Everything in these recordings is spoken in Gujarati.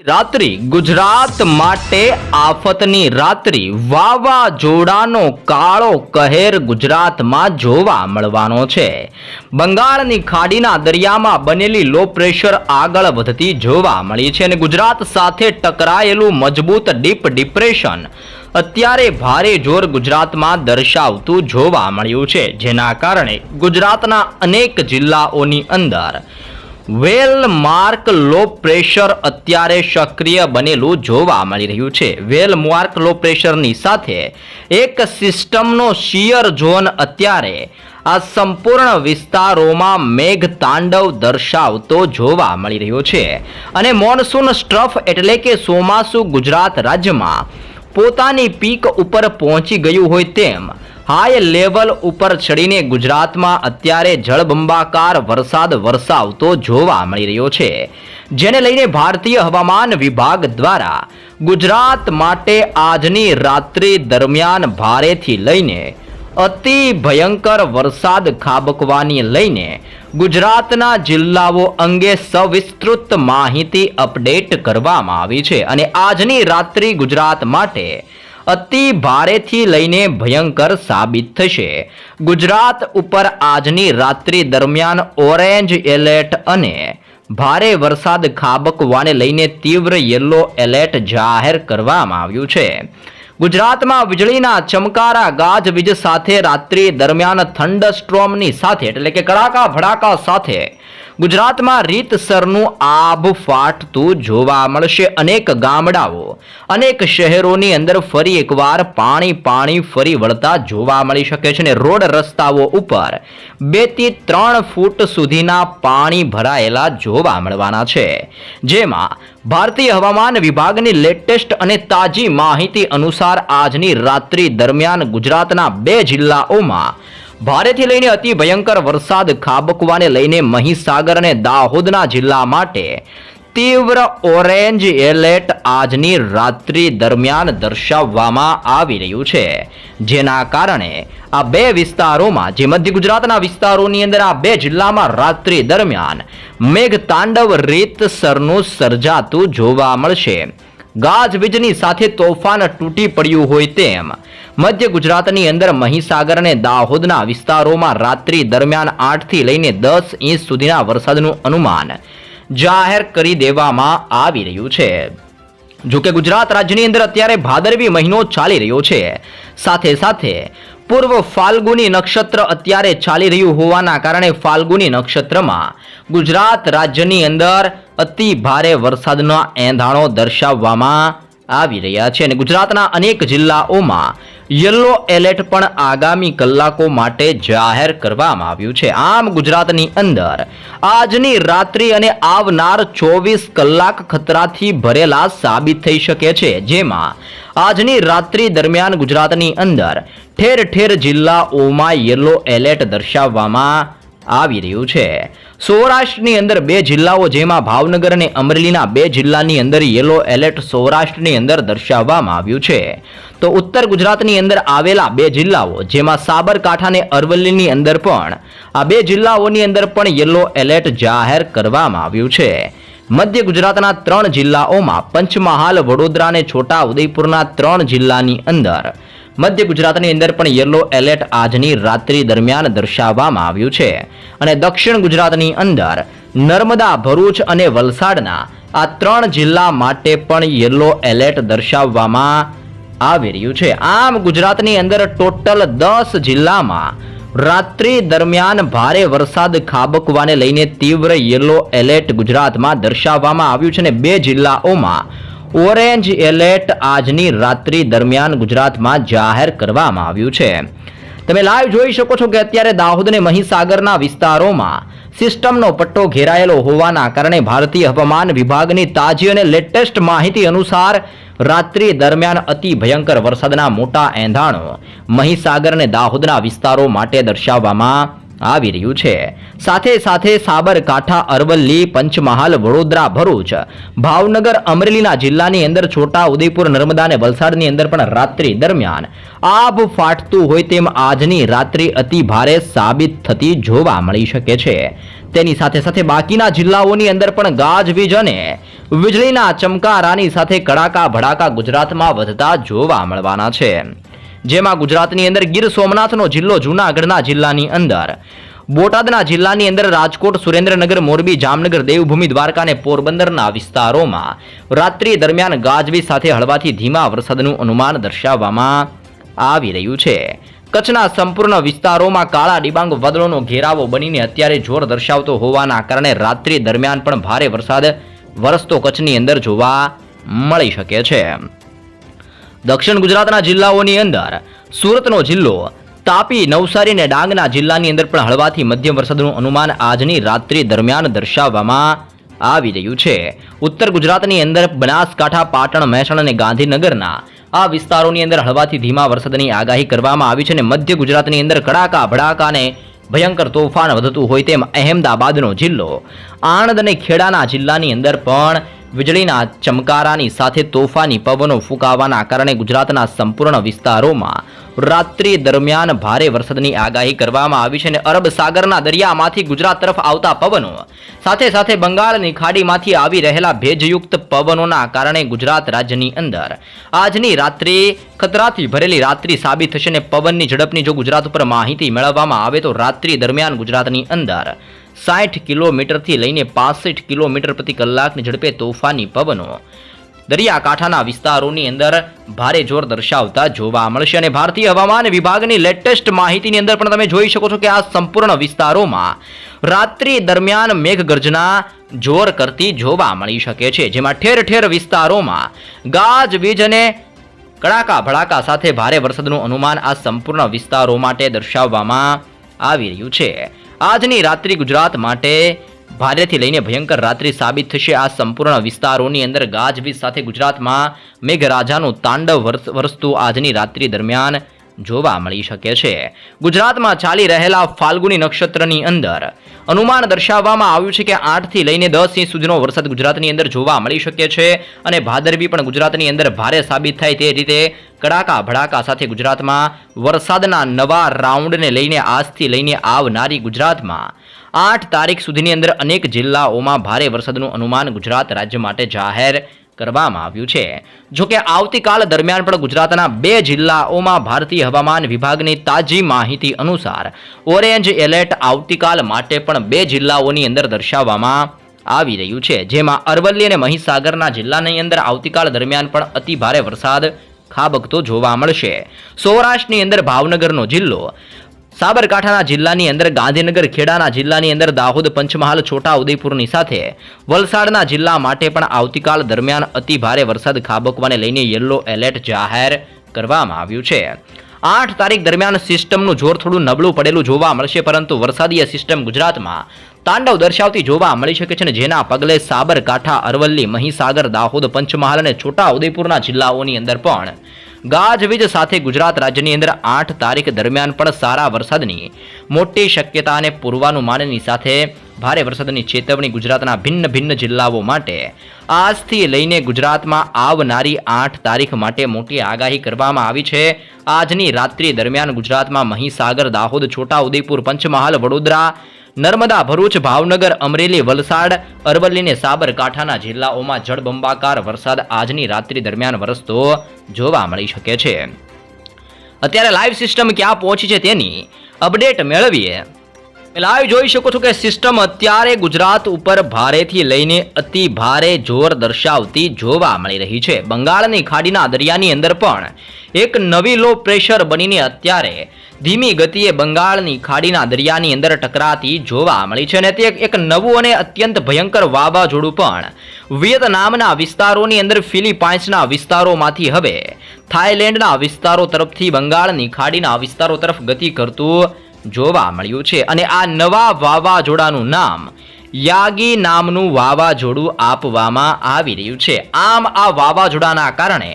રાત્રિ ગુજરાત માટે આફતની રાત્રિ વાવાઝોડાનો કાળો કહેર ગુજરાતમાં જોવા મળવાનો છે. બંગાળની ખાડીના દરિયામાં બનેલી લો પ્રેશર આગળ વધતી જોવા મળી છે અને ગુજરાત સાથે ટકરાયેલું મજબૂત ડીપ ડિપ્રેશન અત્યારે ભારે જોર ગુજરાતમાં દર્શાવતું જોવા મળ્યું છે, જેના કારણે ગુજરાતના અનેક જિલ્લાઓની અંદર વેલ માર્ક લો પ્રેશર અત્યારે સક્રિય બનેલું જોવા મળી રહ્યું છે. વેલ માર્ક લો પ્રેશરની સાથે એક સિસ્ટમનો શિયર ઝોન અત્યારે આ સંપૂર્ણ વિસ્તારોમાં મેઘ તાંડવ દર્શાવતો જોવા મળી રહ્યો છે અને મોનસૂન સ્ટ્રફ એટલે કે ચોમાસું ગુજરાત રાજ્યમાં પોતાની પીક ઉપર પહોંચી ગયું હોય તેમ હાઈ લેવલ ઉપર ચડીને ગુજરાતમાં અત્યારે જળબંબાકાર વરસાદ વરસાવતો જોવા મળી રહ્યો છે, જેને લઈને ભારતીય હવામાન વિભાગ દ્વારા ગુજરાત માટે આજની રાત્રિ દરમિયાન ભારેથી લઈને અતિ ભયંકર વરસાદ ખાબકવાની લઈને ગુજરાતના જિલ્લાઓ અંગે સવિસ્તૃત માહિતી અપડેટ કરવામાં આવી છે અને આજની રાત્રિ ગુજરાત માટે અતિ ભારેથી લઈને ભયંકર સાબિત થશે. ગુજરાત ઉપર આજની રાત્રિ દરમિયાન ઓરેન્જ એલર્ટ અને ભારે વરસાદ ખાબકવાને લઈને તીવ્ર યલો એલર્ટ જાહેર કરવામાં આવ્યું છે. ગુજરાતમાં વીજળીના ચમકારા ગાજવીજ સાથે રાત્રિ દરમિયાન થંડરસ્ટ્રોમની સાથે એટલે કે કડાકા ભડાકા સાથે ગુજરાતમાં રીતસરનું આભ ફાટતું જોવા મળશે. અનેક ગામડાઓ અનેક શહેરોની અંદર ફરી એકવાર પાણી ફરી વળતા જોવા મળી શકે છે અને રોડ રસ્તાઓ ઉપર 2 થી 3 ફૂટ સુધીના પાણી ભરાયેલા જોવા મળવાના છે. જેમાં ભારતીય હવામાન વિભાગની લેટેસ્ટ અને તાજી માહિતી અનુસાર આજની રાત્રિ દરમિયાન ગુજરાતના 2 જિલ્લાઓમાં ભારેથી લઈને અતિ ભયંકર વરસાદ ખાબકવાને લઈને મહીસાગર અને દાહોદના જિલ્લા માટે તીવ્ર ઓરેન્જ એલર્ટ આજની રાત્રિ દરમિયાન દર્શાવવામાં આવી રહ્યું છે, જેના કારણે આ 2 વિસ્તારોમાં જે મધ્ય ગુજરાતના વિસ્તારોની અંદર આ 2 જિલ્લામાં રાત્રિ દરમિયાન મેઘતાંડવ રીતસરનું સર્જાતું જોવા મળશે. ગાજવીજની સાથે તોફાન તૂટી પડ્યું હોય તેમ મધ્ય ગુજરાતની અંદર મહીસાગર અને દાહોદના વિસ્તારોમાં રાત્રિ દરમિયાન 8 થી લઈને 10 ઇંચ સુધીના વરસાદનું અનુમાન જાહેર કરી દેવામાં આવી રહ્યું છે. જોકે ગુજરાત રાજ્યની અંદર અત્યારે ભાદરવી મહિનો ચાલી રહ્યો છે, સાથે સાથે પૂર્વ ફાલ્ગુની નક્ષત્ર અત્યારે ચાલી રહ્યું હોવાના કારણે ફાલ્ગુની નક્ષત્રમાં ગુજરાત રાજ્યની અંદર અતિ ભારે વરસાદના એંધાણો દર્શાવવામાં આવી રહ્યા છે અને ગુજરાતના અનેક જિલ્લાઓમાં યલો એલર્ટ પણ આગામી કલાકો માટે જાહેર કરવામાં આવ્યું છે. આમ ગુજરાતની અંદર આજની રાત્રિ અને આવનાર 24 કલાક ખતરાથી ભરેલા સાબિત થઈ શકે છે, જેમાં આજની રાત્રિ દરમિયાન ગુજરાતની અંદર ઠેર ઠેર જિલ્લાઓમાં યલો એલર્ટ દર્શાવવામાં આવી રહ્યું છે. સૌરાષ્ટ્રની અંદર 2 જિલ્લાઓ જેમાં ભાવનગર અને અમરેલીના 2 જિલ્લાની અંદર યલો એલર્ટ સૌરાષ્ટ્રની અંદર દર્શાવવામાં આવ્યું છે. તો ઉત્તર ગુજરાતની અંદર આવેલા 2 જિલ્લાઓ જેમાં સાબરકાંઠા અને અરવલ્લીની અંદર પણ આ 2 જિલ્લાઓની અંદર પણ યલો એલર્ટ જાહેર કરવામાં આવ્યું છે. મધ્ય ગુજરાતના 3 જિલ્લાઓમાં પંચમહાલ, વડોદરા અને છોટા ઉદેપુરના 3 જિલ્લાની અંદર મધ્ય ગુજરાતની અંદર પણ યલો એલર્ટ આજની રાત્રિ દરમિયાન દર્શાવવામાં આવ્યું છે અને દક્ષિણ ગુજરાતની અંદર નર્મદા, ભરૂચ અને વલસાડના આ 3 જિલ્લા માટે પણ યલો એલર્ટ દર્શાવવામાં આવી રહ્યું છે. આમ ગુજરાતની અંદર ટોટલ 10 જિલ્લામાં રાત્રિ દરમિયાન ભારે વરસાદ ખાબકવાને લઈને તીવ્ર યલો એલર્ટ ગુજરાતમાં દર્શાવવામાં આવ્યું છે અને 2 જિલ્લાઓમાં ઓરેન્જ એલર્ટ આજની રાત્રિ દરમિયાન ગુજરાતમાં જાહેર કરવામાં આવ્યું છે. તમે લાઈવ જોઈ શકો છો કે અત્યારે દાહોદ અને મહીસાગરના વિસ્તારોમાં સિસ્ટમનો પટ્ટો ઘેરાયેલો હોવાના કારણે ભારતીય હવામાન વિભાગની તાજી અને લેટેસ્ટ માહિતી અનુસાર રાત્રિ દરમિયાન અતિ ભયંકર વરસાદના મોટા એંધાણો મહીસાગર અને દાહોદના વિસ્તારો માટે દર્શાવવામાં આવી રહ્યું છે. સાથે સાથે સાબરકાંઠા, અરવલ્લી, પંચમહાલ, વડોદરા, ભરૂચ, ભાવનગર, અમરેલીના જિલ્લાની અંદર, છોટા ઉદેપુર, નર્મદા અને વલસાડની અંદર પણ રાત્રિ દરમિયાન આભ ફાટતું હોય તેમ આજની રાત્રિ અતિ ભારે સાબિત થતી જોવા મળી શકે છે. તેની સાથે સાથે બાકીના જિલ્લાઓની અંદર પણ ગાજવીજ અને વીજળીના ચમકારાની સાથે કડાકા ભડાકા ગુજરાતમાં વધતા જોવા મળવાના છે. જેમાં ગુજરાતની અંદર ગીર સોમનાથનો જિલ્લો, જૂનાગઢના જિલ્લાની અંદર, બોટાદના જિલ્લાની અંદર, રાજકોટ, સુરેન્દ્રનગર, મોરબી, જામનગર, દેવભૂમિ, દ્વારકા અને પોરબંદરના વિસ્તારોમાં રાત્રિ દરમિયાન ગાજવીજ સાથે હળવાથી ધીમા વરસાદનું અનુમાન દર્શાવવામાં આવી રહ્યું છે. કચ્છના સંપૂર્ણ વિસ્તારોમાં કાળા ડિબાંગ વાદળોનો ઘેરાવો બનીને અત્યારે જોર દર્શાવતો હોવાના કારણે રાત્રિ દરમિયાન પણ ભારે વરસાદ વરસતો કચ્છની અંદર જોવા મળી શકે છે. દક્ષિણ ગુજરાતના જિલ્લાઓની અંદર સુરતનો જિલ્લો, તાપી, નવસારી અને ડાંગના જિલ્લાની અંદર પણ હળવાથી મધ્યમ વરસાદનું અનુમાન આજની રાત્રિ દરમિયાન દર્શાવવામાં આવી રહ્યું છે. ઉત્તર ગુજરાતની અંદર બનાસકાંઠા, પાટણ, મહેસાણા અને ગાંધીનગરના આ વિસ્તારોની અંદર હળવાથી ધીમા વરસાદની આગાહી કરવામાં આવી છે અને મધ્ય ગુજરાતની અંદર કડાકા ભડાકા અને ભયંકર તોફાન વધતું હોય તેમ અહેમદાબાદનો જિલ્લો, આણંદ અને ખેડાના જિલ્લાની અંદર પણ વીજળીના ચમકારાની સાથે તોફાની પવનો ફૂંકાવાના કારણે ગુજરાતના સંપૂર્ણ વિસ્તારોમાં રાત્રિ દરમિયાન ભારે વરસાદની આગાહી કરવામાં આવી છે અને અરબ સાગરના દરિયામાંથી ગુજરાત તરફ આવતા પવનો સાથે સાથે બંગાળની ખાડીમાંથી આવી રહેલા ભેજયુક્ત પવનોના કારણે ગુજરાત રાજ્યની અંદર આજની રાત્રિ ખતરાથી ભરેલી રાત્રિ સાબિત થશે અને પવનની ઝડપની જો ગુજરાત ઉપર માહિતી મેળવવામાં આવે તો રાત્રિ દરમિયાન ગુજરાતની અંદર 60 કિલોમીટરથી લઈને 65 કિલોમીટર પ્રતિ કલાકની ઝડપે તોફાની પવનો દરિયાકાંઠાના વિસ્તારોની અંદર ભારે જોર દર્શાવતા જોવા મળશે અને ભારતીય હવામાન વિભાગની લેટેસ્ટ માહિતીની અંદર પણ તમે જોઈ શકો છો કે આ સંપૂર્ણ વિસ્તારોમાં રાત્રિ દરમિયાન મેઘગર્જના જોર કરતી જોવા મળી શકે છે. જેમાં ઠેર ઠેર વિસ્તારોમાં ગાજવીજ અને કડાકા ભડાકા સાથે ભારે વરસાદનું અનુમાન આ સંપૂર્ણ વિસ્તારો માટે દર્શાવવામાં આવી રહ્યું છે. આજની રાત્રિ ગુજરાત માટે ભારેથી લઈને ભયંકર રાત્રિ સાબિત થશે. આ સંપૂર્ણ વિસ્તારોની અંદર ગાજવીજ સાથે ગુજરાતમાં મેઘરાજાનું તાંડવ વરસતું આજની રાત્રિ દરમિયાન જોવા મળી શકે છે. ગુજરાતમાં ચાલી રહેલા ફાલ્ગુની નક્ષત્રની અંદર અનુમાન દર્શાવવામાં આવ્યું છે કે 8 થી લઈને 10 ઇંચ સુધીનો વરસાદ ગુજરાતની અંદર જોવા મળી શકે છે અને ભાદરવી પણ ગુજરાતની અંદર ભારે સાબિત થાય તે રીતે કડાકા ભડાકા સાથે ગુજરાતમાં વરસાદના નવા રાઉન્ડને લઈને આજથી લઈને આવનારી ગુજરાતમાં 8 તારીખ સુધીની અંદર અનેક જિલ્લાઓમાં ભારે વરસાદનું અનુમાન ગુજરાત રાજ્ય માટે જાહેર કરવામાં આવ્યું છે. જોકે આવતીકાલ દરમિયાન પણ ગુજરાતના 2 જિલ્લાઓમાં ભારતીય હવામાન વિભાગની તાજી માહિતી અનુસાર ઓરેન્જ એલર્ટ આવતીકાલ માટે પણ 2 જિલ્લાઓની અંદર દર્શાવવામાં આવી રહ્યું છે. જેમાં અરવલ્લી અને મહીસાગરના જિલ્લાની અંદર આવતીકાલ દરમિયાન પણ અતિ ભારે વરસાદ ખાબકતો જોવા મળશે. સૌરાષ્ટ્રની અંદર ભાવનગરનો જિલ્લો, સાબરકાંઠાના જિલ્લાની અંદર ગાંધીનગર, ખેડાના જિલ્લાની અંદર દાહોદ, પંચમહાલ, છોટા ઉદેપુરની સાથે વલસાડના જિલ્લા માટે પણ આવતીકાલ દરમિયાન અતિ ભારે વરસાદ ખાબકવાને લઈને યલો એલર્ટ જાહેર કરવામાં આવ્યું છે. 8 તારીખ દરમિયાન સિસ્ટમનું જોર થોડું નબળું પડેલું જોવા મળશે, પરંતુ વરસાદીય સિસ્ટમ ગુજરાતમાં તાંડવ દર્શાવતી જોવા મળી શકે છે અને જેના પગલે સાબરકાંઠા, અરવલ્લી, મહીસાગર, દાહોદ, પંચમહાલ અને છોટા ઉદેપુરના જિલ્લાઓની અંદર પણ ગાજવીજ સાથે ગુજરાત રાજ્યની અંદર 8 તારીખ દરમિયાન પણ સારા વરસાદની મોટી શક્યતા અને પૂર્વાનુમાનની સાથે ભારે વરસાદની ચેતવણી ગુજરાતના ભિન્ન ભિન્ન જિલ્લાઓ માટે આજથી લઈને ગુજરાતમાં આવનારી 8 તારીખ માટે મોટી આગાહી કરવામાં આવી છે. આજની રાત્રિ દરમિયાન ગુજરાતમાં મહીસાગર, દાહોદ, છોટા ઉદેપુર, પંચમહાલ, વડોદરા, નર્મદા, ભરૂચ, ભાવનગર, અમરેલી, વલસાડ, અરવલ્લી અને સાબરકાંઠાના જિલ્લાઓમાં જળબંબાકાર વરસાદ આજની રાત્રિ દરમિયાન વરસતો જોવા મળી શકે છે. અત્યારે લાઈવ સિસ્ટમ ક્યાં પહોંચી છે તેની અપડેટ મેળવીએ. લાઈવ જોઈ શકો છો કે સિસ્ટમ અત્યારે ગુજરાત ઉપર ભારેથી લઈને અતિ ભારે જોર દર્શાવતી જોવા મળી રહી છે. બંગાળની ખાડીના દરિયાની અંદર પણ એક નવી લો પ્રેશર બનીને અત્યારે ધીમી ગતિએ બંગાળની ખાડીના દરિયાની અંદર ટકરાતી જોવા મળી છે અને તે એક નવું અને અત્યંત ભયંકર વાવાઝોડું પણ વિયેતનામના વિસ્તારોની અંદર, ફિલિપાઇન્સના વિસ્તારોમાંથી હવે થાઇલેન્ડના વિસ્તારો તરફથી બંગાળની ખાડીના વિસ્તારો તરફ ગતિ કરતું જોવા મળ્યું છે અને આ નવા વાવાઝોડાનું નામ યાગી નામનું વાવાઝોડું આપવામાં આવી રહ્યું છે. આમ આ વાવાઝોડાના કારણે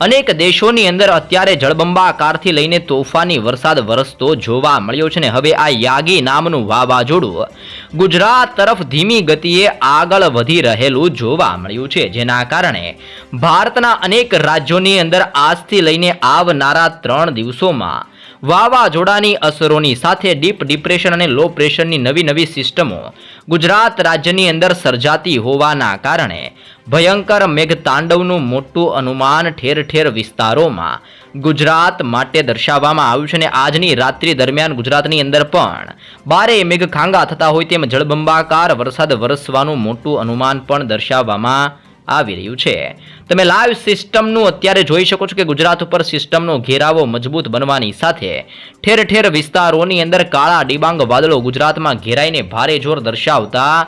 અનેક દેશોની અંદર અત્યારે જળબંબાકારથી લઈને તોફાની વરસાદ વરસતો જોવા મળ્યો છે ને હવે આ યાગી નામનું વાવાઝોડું ગુજરાત તરફ ધીમી ગતિએ આગળ વધી રહેલું જોવા મળ્યું છે, જેના કારણે ભારતના અનેક રાજ્યોની અંદર આજથી લઈને આવનારા 3 દિવસોમાં વાવાઝોડાની અસરોની સાથે ડીપ ડિપ્રેશન અને લો પ્રેશરની નવી સિસ્ટમો ગુજરાત રાજ્યની અંદર સર્જાતી હોવાના કારણે ભયંકર મેઘતાંડવનું મોટું અનુમાન ઠેર વિસ્તારોમાં ગુજરાત માટે દર્શાવવામાં આવ્યું છે અને આજની રાત્રિ દરમિયાન ગુજરાતની અંદર પણ ભારે મેઘખાંગા થતા હોય તેમ જળબંબાકાર વરસાદ વરસવાનું મોટું અનુમાન પણ દર્શાવવામાં આવી રહ્યું છે. તમે લાઈવ સિસ્ટમનું અત્યારે જોઈ શકો છો કે ગુજરાત ઉપર સિસ્ટમનો ઘેરાવો મજબૂત બનવાની સાથે ઠેર વિસ્તારોની અંદર કાળા ડિબાંગ વાદળો ગુજરાતમાં ઘેરાઈને ભારે જોર દર્શાવતા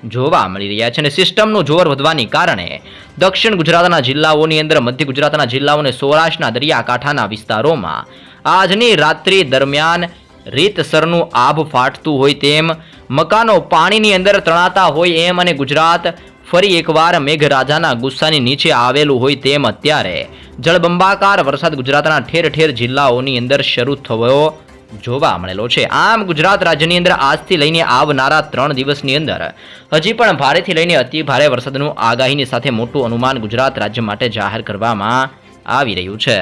જોવા મળી રહ્યા છે અને સિસ્ટમનું જોર વધવાને કારણે દક્ષિણ ગુજરાતના જિલ્લાઓની અંદર, મધ્ય ગુજરાતના જિલ્લાઓ અને સૌરાષ્ટ્રના દરિયાકાંઠાના વિસ્તારોમાં આજની રાત્રિ દરમિયાન રીતસરનું આભ ફાટતું હોય તેમ, મકાનો પાણીની અંદર તણાતા હોય એમ અને ગુજરાત ફરી એકવાર મેઘરાજાના ગુસ્સાની નીચે આવેલું હોય તેમ અત્યારે જળબંબાકાર વરસાદ ગુજરાતના ઠેર જિલ્લાઓની અંદર શરૂ થયો જોવા મળેલો છે. આમ ગુજરાત રાજ્યની અંદર આજથી લઈને આવનારા 3 દિવસની અંદર હજી પણ ભારેથી લઈને અતિ ભારે વરસાદનું આગાહીની સાથે મોટું અનુમાન ગુજરાત રાજ્ય માટે જાહેર કરવામાં આવી રહ્યું છે.